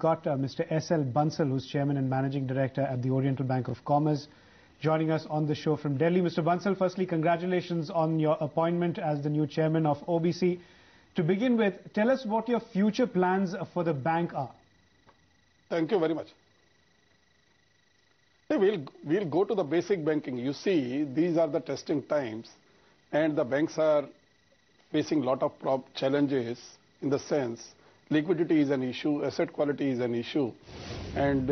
got Mr. S.L. Bansal, who's Chairman and Managing Director at the Oriental Bank of Commerce, joining us on the show from Delhi. Mr. Bansal, firstly, congratulations on your appointment as the new Chairman of OBC. To begin with, tell us what your future plans for the bank are. Thank you very much. We'll go to the basic banking. You see, these are the testing times, and the banks are facing a lot of challenges in the sense liquidity is an issue, asset quality is an issue, and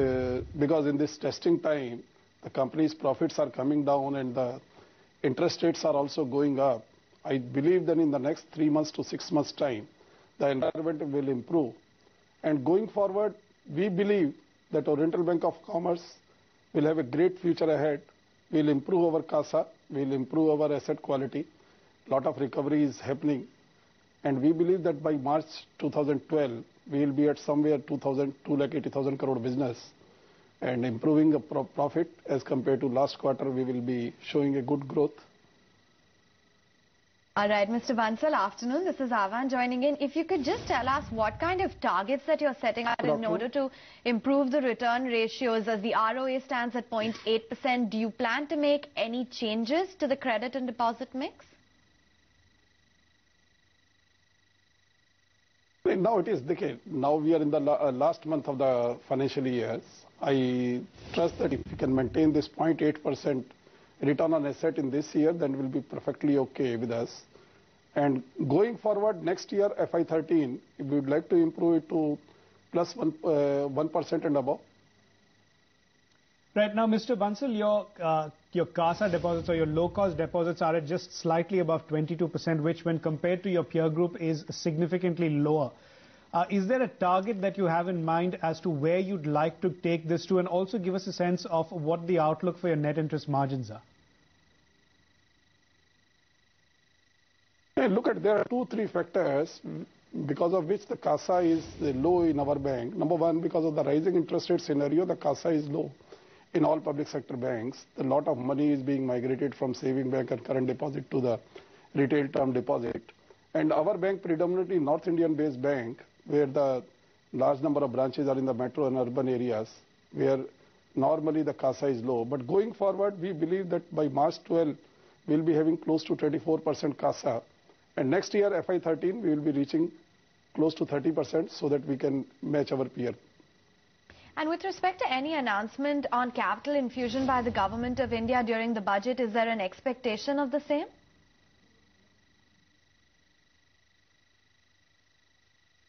because in this testing time, the company's profits are coming down and the interest rates are also going up. I believe that in the next 3 months to 6 months time, the environment will improve. And going forward, we believe that Oriental Bank of Commerce will have a great future ahead. We'll improve our CASA, we'll improve our asset quality. A lot of recovery is happening. And we believe that by March 2012, we will be at somewhere 2,80,000 crore business and improving the profit as compared to last quarter. We will be showing a good growth. All right, Mr. Bansal, afternoon. This is Avan joining in. If you could just tell us what kind of targets that you're setting out in order to improve the return ratios, as the ROA stands at 0.8%. Do you plan to make any changes to the credit and deposit mix? Now it is decade. Now we are in the last month of the financial year. I trust that if we can maintain this 0.8% return on asset in this year, then we'll be perfectly okay with us. And going forward next year, FY13, we would like to improve it to plus 1% and above. Right now, Mr. Bansal, your CASA deposits or your low-cost deposits are at just slightly above 22%, which when compared to your peer group is significantly lower. Is there a target that you have in mind as to where you'd like to take this to, and also give us a sense of what the outlook for your net interest margins are? Hey, look at, there are 2-3 factors because of which the CASA is low in our bank. Number one, because of the rising interest rate scenario, the CASA is low. In all public sector banks, a lot of money is being migrated from saving bank and current deposit to the retail term deposit. And our bank, predominantly North Indian based bank, where the large number of branches are in the metro and urban areas, where normally the CASA is low. But going forward, we believe that by March 12, we'll be having close to 24% CASA. And next year, FY13, we will be reaching close to 30% so that we can match our peer. And with respect to any announcement on capital infusion by the Government of India during the budget, is there an expectation of the same?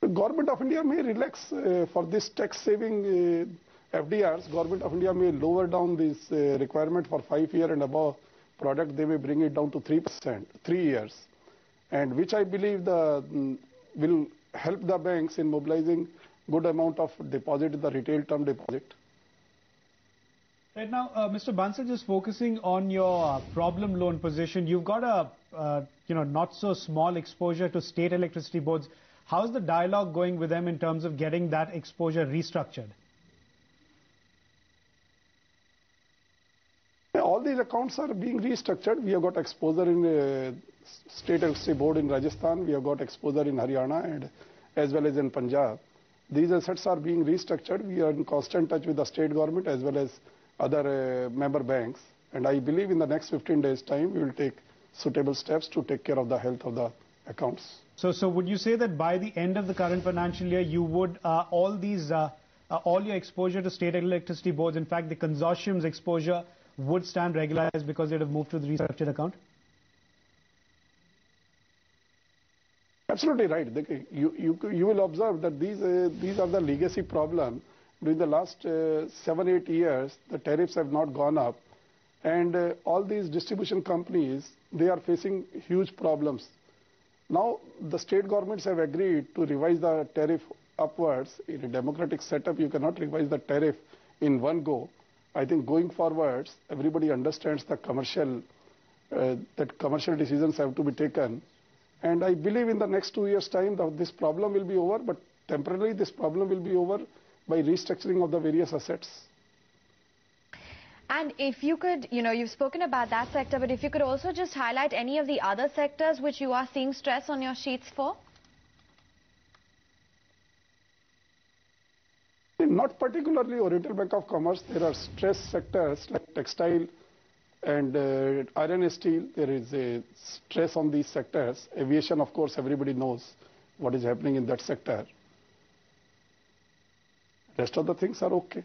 The Government of India may relax for this tax saving FDRs. Government of India may lower down this requirement for 5 year and above product. They may bring it down to 3%, 3 years. And which I believe will help the banks in mobilizing good amount of deposit in the retail term deposit. Right now, Mr. Bansal, just focusing on your problem loan position, you've got a not so small exposure to state electricity boards. How's the dialogue going with them in terms of getting that exposure restructured? All these accounts are being restructured. We have got exposure in state electricity board in Rajasthan. We have got exposure in Haryana and as well as in Punjab. These assets are being restructured. We are in constant touch with the state government as well as other member banks. And I believe in the next 15 days' time, we will take suitable steps to take care of the health of the accounts. So would you say that by the end of the current financial year, you would, all your exposure to state electricity boards, in fact, the consortium's exposure would stand regularized because they'd have moved to the restructured account? Absolutely right. You will observe that these are the legacy problem. During the last 7-8 years, the tariffs have not gone up, and all these distribution companies, they are facing huge problems. Now the state governments have agreed to revise the tariff upwards. In a democratic setup, you cannot revise the tariff in one go. I think going forwards, everybody understands the that commercial decisions have to be taken. And I believe in the next 2 years' time, this problem will be over, but temporarily this problem will be over by restructuring of the various assets. And if you could, you've spoken about that sector, but if you could also just highlight any of the other sectors which you are seeing stress on your sheets for? Not particularly Oriental Bank of Commerce. There are stress sectors like textile and iron and steel. There is a stress on these sectors. Aviation, of course, everybody knows what is happening in that sector. Rest of the things are okay.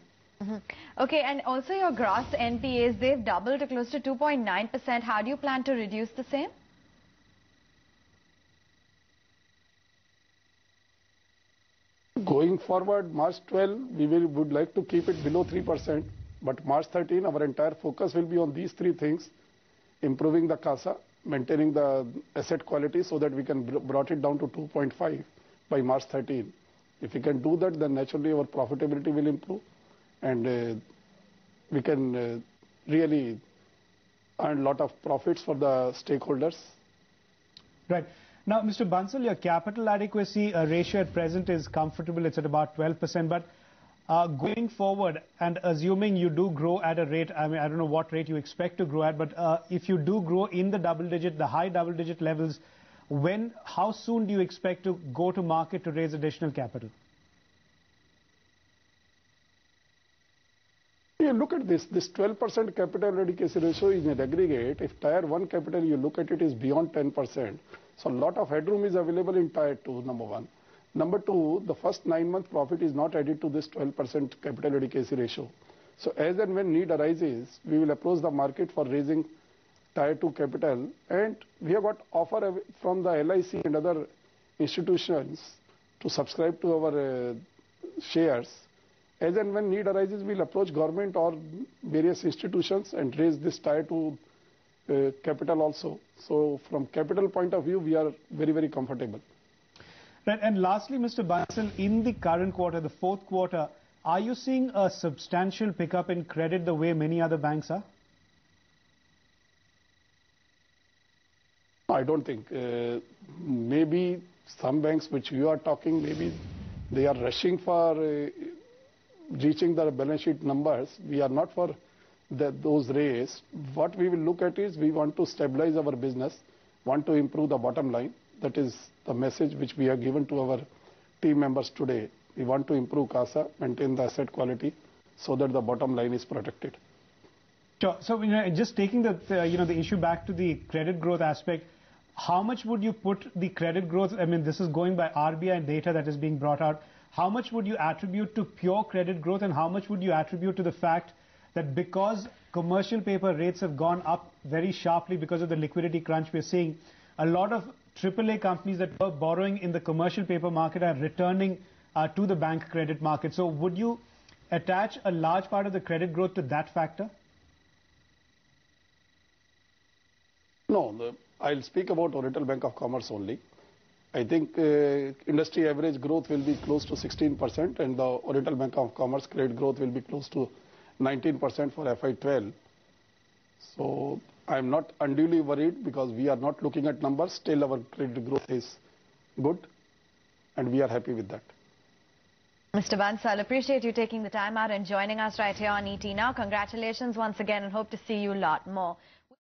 Okay, and also your gross NPAs, they've doubled to close to 2.9%. How do you plan to reduce the same? Going forward, March 12, we would like to keep it below 3%. But March 13, our entire focus will be on these three things: improving the CASA, maintaining the asset quality so that we can brought it down to 2.5 by March 13. If we can do that, then naturally our profitability will improve, and we can really earn a lot of profits for the stakeholders. Right. Now, Mr. Bansal, your capital adequacy ratio at present is comfortable. It's at about 12%. But going forward, and assuming you do grow at a rate, I mean, I don't know what rate you expect to grow at, but if you do grow in the high double-digit levels, how soon do you expect to go to market to raise additional capital? Yeah, look at this. This 12% capital adequacy ratio is in aggregate. If Tier 1 capital, you look at it, is beyond 10%. So a lot of headroom is available in Tier 2, number one. Number two, the first 9-month profit is not added to this 12% capital adequacy ratio. So as and when need arises, we will approach the market for raising Tier 2 capital. And we have got offer from the LIC and other institutions to subscribe to our shares. As and when need arises, we will approach government or various institutions and raise this Tier 2 capital also. So from capital point of view, we are very, very comfortable. Right. And lastly, Mr. Bansal, in the current quarter, the fourth quarter, are you seeing a substantial pickup in credit the way many other banks are? I don't think. Maybe some banks which you are talking, maybe they are rushing for reaching the balance sheet numbers. We are not for those rates. What we will look at is we want to stabilize our business, want to improve the bottom line. That is the message which we have given to our team members today. We want to improve CASA, maintain the asset quality so that the bottom line is protected. Sure. So, just taking the issue back to the credit growth aspect, how much would you put the credit growth? I mean, this is going by RBI data that is being brought out. How much would you attribute to pure credit growth, and how much would you attribute to the fact that because commercial paper rates have gone up very sharply because of the liquidity crunch we're seeing, a lot of AAA companies that were borrowing in the commercial paper market are returning to the bank credit market. So would you attach a large part of the credit growth to that factor? No, I'll speak about Oriental Bank of Commerce only. I think industry average growth will be close to 16%, and the Oriental Bank of Commerce credit growth will be close to 19% for FY12. So I'm not unduly worried because we are not looking at numbers. Still our credit growth is good, and we are happy with that. Mr. Bansal, appreciate you taking the time out and joining us right here on ET Now. Congratulations once again, and hope to see you a lot more.